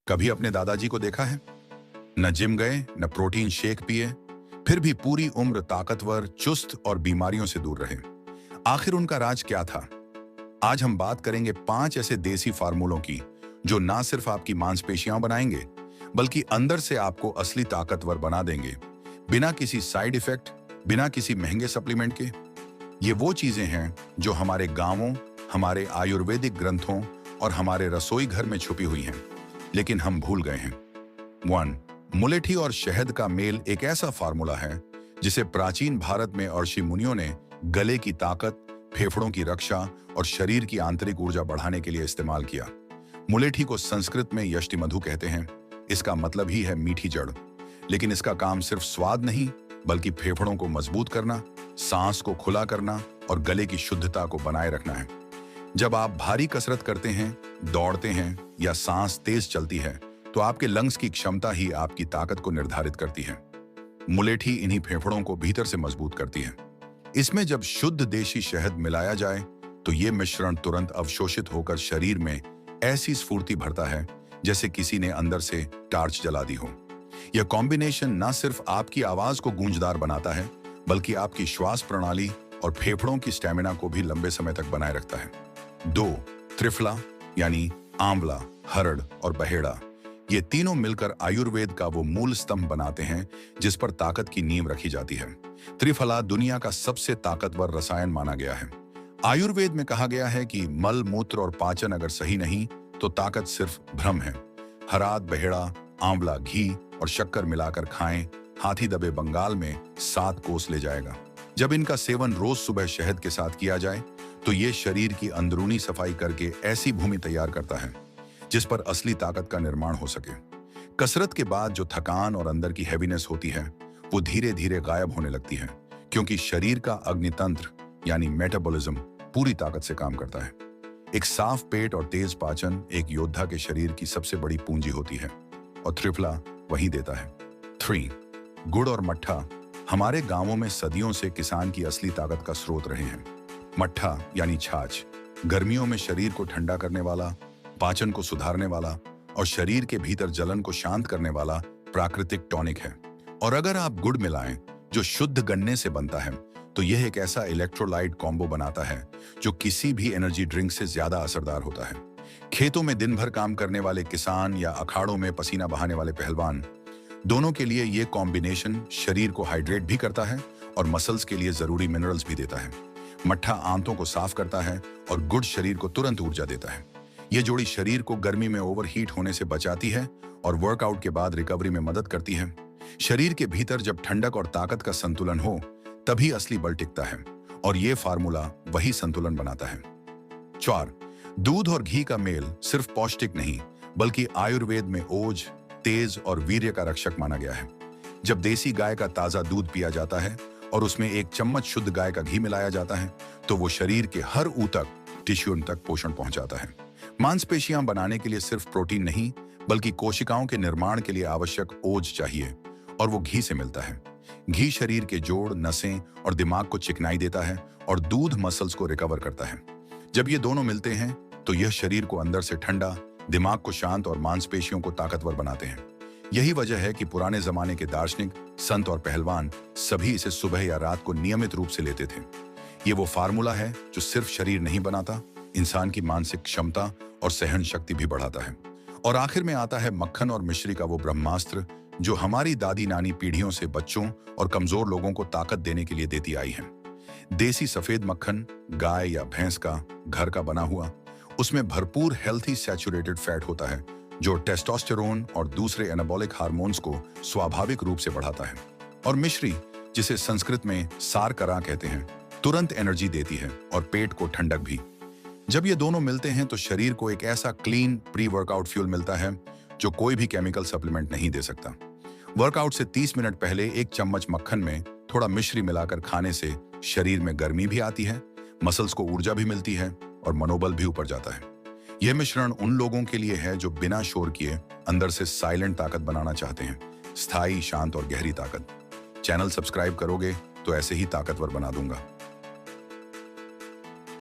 कभी अपने दादाजी को देखा है? न जिम गए, न प्रोटीन शेक पिए, फिर भी पूरी उम्र ताकतवर, चुस्त और बीमारियों से दूर रहे। आखिर उनका राज क्या था? आज हम बात करेंगे 5 ऐसे देसी फार्मूलों की जो ना सिर्फ आपकी मांसपेशियां बनाएंगे, बल्कि अंदर से आपको असली ताकतवर बना देंगे, बिना किसी साइड इफेक्ट, बिना किसी महंगे सप्लीमेंट के। ये वो चीजें हैं जो हमारे गांवों, हमारे आयुर्वेदिक ग्रंथों और हमारे रसोई घर में छुपी हुई हैं, लेकिन हम भूल गए हैं। 1. मुलेठी और शहद का मेल एक ऐसा फार्मूला है जिसे प्राचीन भारत में ऋषि मुनियों ने गले की ताकत, फेफड़ों की रक्षा और शरीर की आंतरिक ऊर्जा बढ़ाने के लिए इस्तेमाल किया। मुलेठी को संस्कृत में यष्टि मधु कहते हैं। इसका मतलब ही है मीठी जड़। लेकिन इसका काम सिर्फ स्वाद नहीं, बल्कि फेफड़ों को मजबूत करना, सांस को खुला करना और गले की शुद्धता को बनाए रखना है। जब आप भारी कसरत करते हैं, दौड़ते हैं या सांस तेज चलती है, तो आपके लंग्स की क्षमता ही आपकी ताकत को निर्धारित करती है। मुलेठी इन्हीं फेफड़ों को भीतर से मजबूत करती है। इसमें जब शुद्ध देशी शहद मिलाया जाए, तो ये मिश्रण तुरंत अवशोषित होकर शरीर में ऐसी स्फूर्ति भरता है जैसे किसी ने अंदर से टार्च जला दी हो। यह कॉम्बिनेशन न सिर्फ आपकी आवाज को गूंजदार बनाता है, बल्कि आपकी श्वास प्रणाली और फेफड़ों की स्टेमिना को भी लंबे समय तक बनाए रखता है। 2. त्रिफला यानी आंवला, हरड़ और बहेड़ा, ये तीनों मिलकर आयुर्वेद का वो मूल स्तंभ बनाते हैं जिस पर ताकत की नींव रखी जाती है। त्रिफला दुनिया का सबसे ताकतवर रसायन माना गया है। आयुर्वेद में कहा गया है कि मल, मूत्र और पाचन अगर सही नहीं, तो ताकत सिर्फ भ्रम है। हराद, बहेड़ा, आंवला, घी और शक्कर मिलाकर खाएं, हाथी दबे बंगाल में 7 कोस ले जाएगा। जब इनका सेवन रोज सुबह शहद के साथ किया जाए, तो ये शरीर की अंदरूनी सफाई करके ऐसी भूमि तैयार करता है जिस पर असली ताकत का निर्माण हो सके। कसरत के बाद जो थकान और अंदर की हैवीनेस होती है, वो धीरे धीरे गायब होने लगती है, क्योंकि शरीर का अग्नितंत्र यानी मेटाबॉलिज्म पूरी ताकत से काम करता है। एक साफ पेट और तेज पाचन एक योद्धा के शरीर की सबसे बड़ी पूंजी होती है, और त्रिफला वही देता है। 3. गुड़ और मट्ठा हमारे गांवों में सदियों से किसान की असली ताकत का स्रोत रहे हैं। मट्ठा यानी छाछ गर्मियों में शरीर को ठंडा करने वाला, पाचन को सुधारने वाला और शरीर के भीतर जलन को शांत करने वाला प्राकृतिक टॉनिक है। और अगर आप गुड़ मिलाएं, जो शुद्ध गन्ने से बनता है, तो यह एक ऐसा इलेक्ट्रोलाइट कॉम्बो बनाता है जो किसी भी एनर्जी ड्रिंक से ज्यादा असरदार होता है। खेतों में दिन भर काम करने वाले किसान या अखाड़ों में पसीना बहाने वाले पहलवान, दोनों के लिए यह कॉम्बिनेशन शरीर को हाइड्रेट भी करता है और मसल्स के लिए जरूरी मिनरल्स भी देता है। मट्ठा आंतों को साफ करता है और गुड़ शरीर को तुरंत ऊर्जा देता है। यह जोड़ी शरीर को गर्मी में ओवरहीट होने से बचाती है और वर्कआउट के बाद रिकवरी में मदद करती है। शरीर के भीतर जब ठंडक और ताकत का संतुलन हो, तभी असली बल टिकता है, और यह फार्मूला वही संतुलन बनाता है। 4. दूध और घी का मेल सिर्फ पौष्टिक नहीं, बल्कि आयुर्वेद में ओज, तेज और वीर्य का रक्षक माना गया है। जब देसी गाय का ताजा दूध पिया जाता है और उसमें 1 चम्मच शुद्ध गाय का घी मिलाया जाता है, तो वो शरीर के हर ऊतक, टिश्यू तक पोषण पहुंचाता है। मांसपेशियां बनाने के लिए सिर्फ प्रोटीन नहीं, बल्कि कोशिकाओं के निर्माण के लिए आवश्यक ओज चाहिए, और वो घी से मिलता है। घी शरीर के जोड़, नसें और दिमाग को चिकनाई देता है, और दूध मसल्स को रिकवर करता है। जब ये दोनों मिलते हैं, तो यह शरीर को अंदर से ठंडा, दिमाग को शांत और मांसपेशियों को ताकतवर बनाते हैं। यही वजह है कि पुराने जमाने के दार्शनिक, संत और पहलवान सभी इसे सुबह या रात को नियमित रूप से लेते थे। ये वो फार्मूला है जो सिर्फ शरीर नहीं बनाता, इंसान की मानसिक क्षमता और सहन शक्ति भी बढ़ाता है। और आखिर में आता है मक्खन और मिश्री का वो ब्रह्मास्त्र जो हमारी दादी नानी पीढ़ियों से बच्चों और कमजोर लोगों को ताकत देने के लिए देती आई है। देसी सफेद मक्खन, गाय या भैंस का घर का बना हुआ, उसमें भरपूर हेल्थी सैचुरेटेड फैट होता है जो टेस्टोस्टेरोन और दूसरे एनाबॉलिक हार्मोन्स को स्वाभाविक रूप से बढ़ाता है। और मिश्री, जिसे संस्कृत में सारकरा कहते हैं, तुरंत एनर्जी देती है और पेट को ठंडक भी। जब ये दोनों मिलते हैं, तो शरीर को एक ऐसा क्लीन प्री वर्कआउट फ्यूल मिलता है जो कोई भी केमिकल सप्लीमेंट नहीं दे सकता। वर्कआउट से 30 मिनट पहले 1 चम्मच मक्खन में थोड़ा मिश्री मिलाकर खाने से शरीर में गर्मी भी आती है, मसल्स को ऊर्जा भी मिलती है और मनोबल भी ऊपर जाता है। यह मिश्रण उन लोगों के लिए है जो बिना शोर किए अंदर से साइलेंट ताकत बनाना चाहते हैं, स्थायी, शांत और गहरी ताकत। चैनल सब्सक्राइब करोगे तो ऐसे ही ताकतवर बना दूंगा।